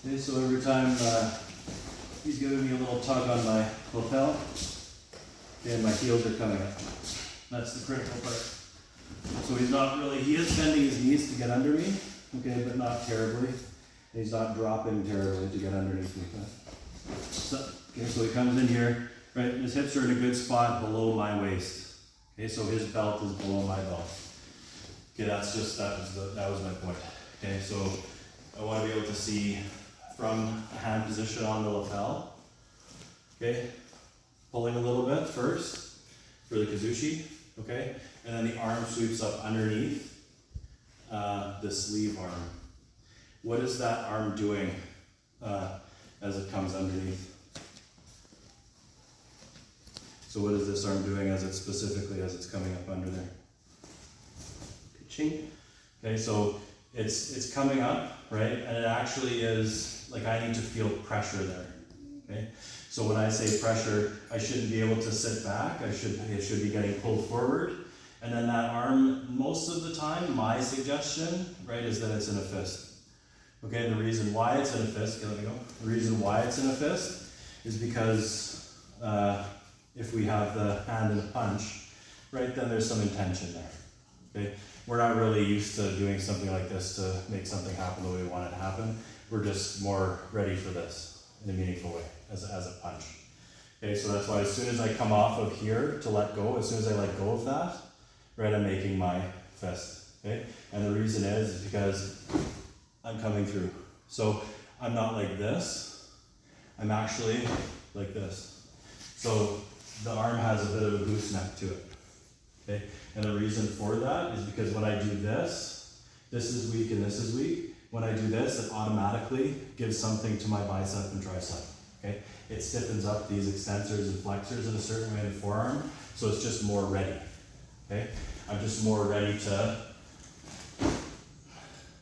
Okay, so every time he's giving me a little tug on my lapel, and my heels are coming up. That's the critical part. So he's not really, he is bending his knees to get under me, okay, but not terribly. And he's not dropping terribly to get underneath me. So, okay, so he comes in here, right, his hips are in a good spot below my waist. Okay, so his belt is below my belt. Okay, that's just, that was my point. Okay, so I want to be able to see from a hand position on the lapel. Okay, pulling a little bit first for the kazushi, okay, and then the arm sweeps up underneath the sleeve arm. What is that arm doing as it comes underneath? So what is this arm doing as it's coming up under there? Ka-ching. Okay, so it's coming up, right? And it actually is, like, I need to feel pressure there, okay? So when I say pressure, I shouldn't be able to sit back. It should be getting pulled forward. And then that arm, most of the time, my suggestion, right, is that it's in a fist. Okay, and the reason why it's in a fist, okay, let me go. The reason why it's in a fist is because if we have the hand in a punch, right, then there's some intention there, okay? We're not really used to doing something like this to make something happen the way we want it to happen. We're just more ready for this in a meaningful way, as a punch. Okay, so that's why as soon as I come off of here to let go, as soon as I let go of that, right, I'm making my fist, okay? And the reason is because I'm coming through. So I'm not like this, I'm actually like this. So the arm has a bit of a gooseneck to it, okay? And the reason for that is because when I do this is weak and this is weak. When I do this, it automatically gives something to my bicep and tricep, okay? It stiffens up these extensors and flexors in a certain way in the forearm, so it's just more ready, okay? I'm just more ready to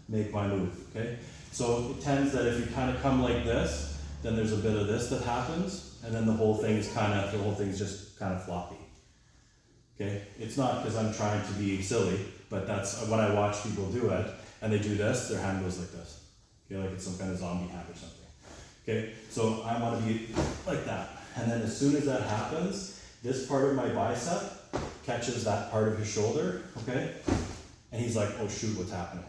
make my move, okay? So it tends that if you kind of come like this, then there's a bit of this that happens, and then the whole thing's just kind of floppy. Okay, it's not because I'm trying to be silly, but that's when I watch people do it, and they do this, their hand goes like this. Okay, like it's some kind of zombie hand or something. Okay, so I want to be like that. And then as soon as that happens, this part of my bicep catches that part of his shoulder, okay? And he's like, oh shoot, what's happening?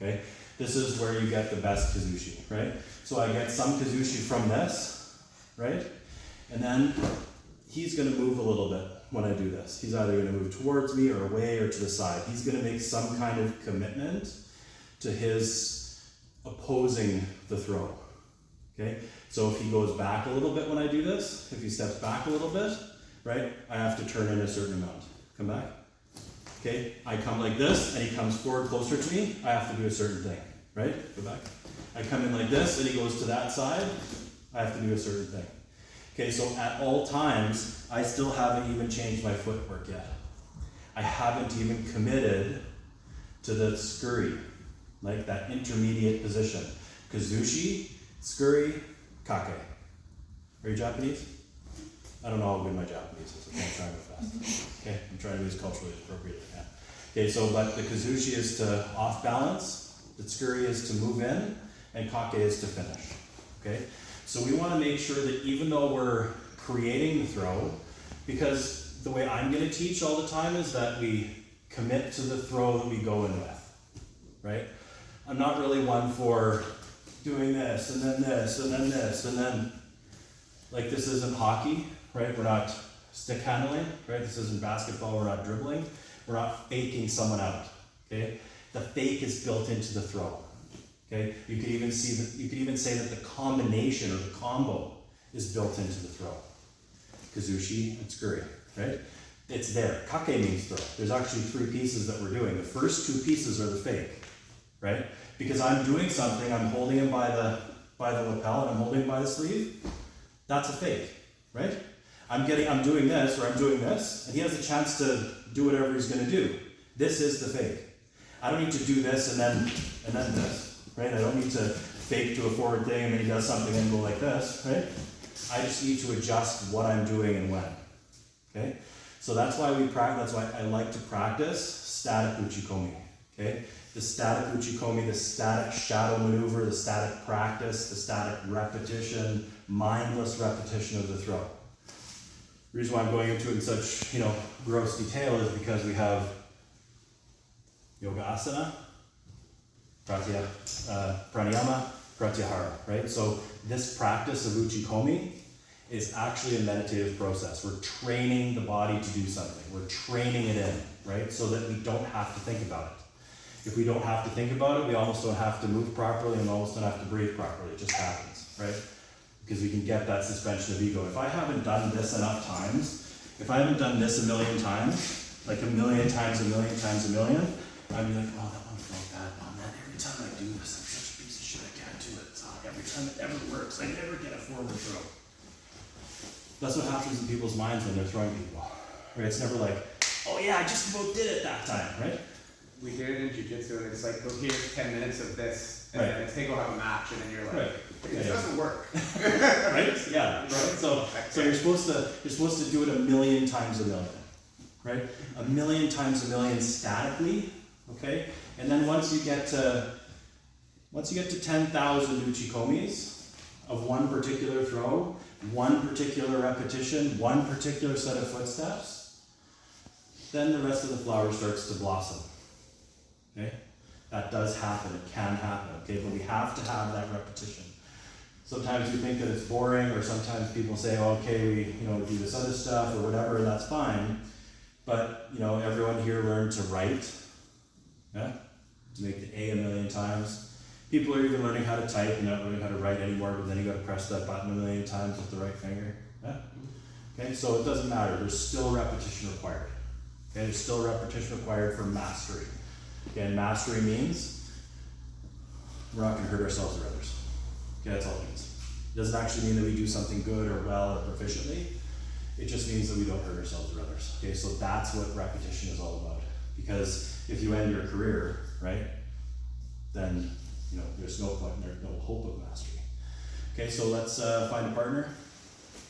Okay, this is where you get the best kazushi, right? So I get some kazushi from this, right? And then he's gonna move a little bit when I do this. He's either gonna move towards me or away or to the side. He's gonna make some kind of commitment to his opposing the throw, okay? So if he goes back a little bit when I do this, if he steps back a little bit, right, I have to turn in a certain amount. Come back. Okay, I come like this, and he comes forward closer to me, I have to do a certain thing, right? Go back. I come in like this, and he goes to that side, I have to do a certain thing. Okay, so at all times, I still haven't even changed my footwork yet. I haven't even committed to the scurry, like that intermediate position. Kazushi, scurry, kake. Are you Japanese? I don't know how good my Japanese is, I'm trying to go fast. Okay, I'm trying to be as culturally appropriate as I can. Okay, so but the kazushi is to off balance, the scurry is to move in, and kake is to finish. Okay, so we want to make sure that even though we're creating the throw, because the way I'm going to teach all the time is that we commit to the throw that we go in with, right? I'm not really one for doing this, and then this, and then this, and then, like, this isn't hockey, right? We're not stick handling, right? This isn't basketball, we're not dribbling. We're not faking someone out, okay? The fake is built into the throw, okay? You could even say that the combination or the combo is built into the throw. Kazushi and scurry, right? It's there. Kake means throw. There's actually 3 pieces that we're doing. The first 2 pieces are the fake, right? Because I'm doing something, I'm holding him by the lapel and I'm holding him by the sleeve. That's a fake, right? I'm doing this or I'm doing this, and he has a chance to do whatever he's going to do. This is the fake. I don't need to do this and then this, right? I don't need to fake to a forward thing and then he does something and go like this, right? I just need to adjust what I'm doing and when, okay? So that's why that's why I like to practice static uchikomi, okay? the static uchikomi, the static shadow maneuver, the static practice, the static repetition, mindless repetition of the throw. The reason why I'm going into it in such, gross detail is because we have yoga asana, pranayama, pratyahara, right? So this practice of uchikomi is actually a meditative process. We're training the body to do something. We're training it in, right? So that we don't have to think about it. If we don't have to think about it, we almost don't have to move properly and almost don't have to breathe properly. It just happens, right? Because we can get that suspension of ego. If I haven't done this enough times, if I haven't done this a million times, like a million times, I'd be like, oh, that one felt bad. Oh man, every time I do this, I'm such a piece of shit, I can't do it. Every time it ever works, I never get a forward throw. That's what happens in people's minds when they're throwing people, right? It's never like, oh yeah, I just about did it that time, right? We did it in jiu-jitsu, and it's like, go here's 10 minutes of this, and right. then it's, hey, go have a match, and then you're like, right. This doesn't work. Right? Yeah, right? So you're supposed to do it a million times a million, right? A million times a million statically, okay? And then once you get to 10,000 uchikomis of one particular throw, one particular repetition, one particular set of footsteps, then the rest of the flower starts to blossom. Okay? That does happen, it can happen, okay? But we have to have that repetition. Sometimes we think that it's boring, or sometimes people say, oh, okay, we do this other stuff or whatever, and that's fine. But everyone here learned to write, yeah? To make the A a million times. People are even learning how to type and not learning how to write anymore, but then you got to press that button a million times with the right finger. Yeah? Okay, so it doesn't matter. There's still repetition required. Okay, there's still repetition required for mastery. Okay, and mastery means we're not going to hurt ourselves or others. Okay, that's all it means. It doesn't actually mean that we do something good or well or proficiently. It just means that we don't hurt ourselves or others. Okay, so that's what repetition is all about. Because if you end your career, right, then there's no point, there's no hope of mastery. Okay, so let's find a partner.